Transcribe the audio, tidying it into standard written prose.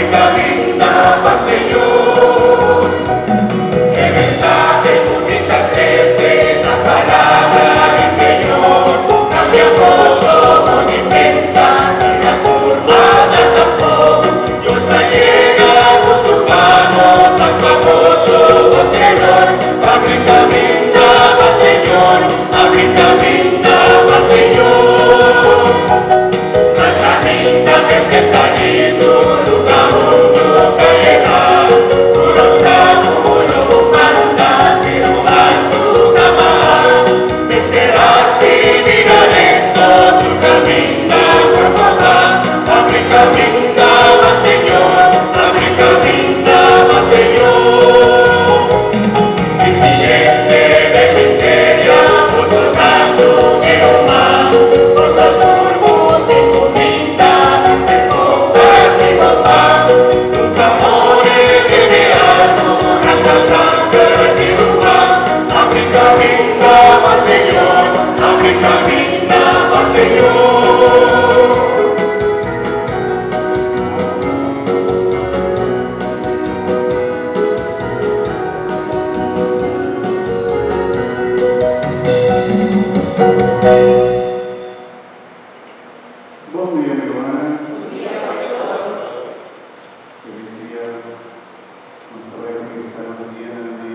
caminda paz Señor. El mensaje comunica crece, la palabra del Señor. Cambia gozo con defensa y la curva de tapón. Dios la llega con su mano, traspagoso con terror. Abre caminda paz Señor, abre caminda paz Señor. La caminda que es que calizo, lugar mundo caerá. Puros camulo manda, se roban tu cama. Me esperas y miraré todo tu caminda por papá. Abre caminda va Señor, abre caminda va Señor. Si piense de miseria, vos tocando mi alma, vos turbo de comida, este copa de papá, nunca more de algo, rata sangre de ruba, abre caminda va Señor, abre caminda va Señor. Buen día, mi hermana. Feliz día. Vamos a ver que está la mañana de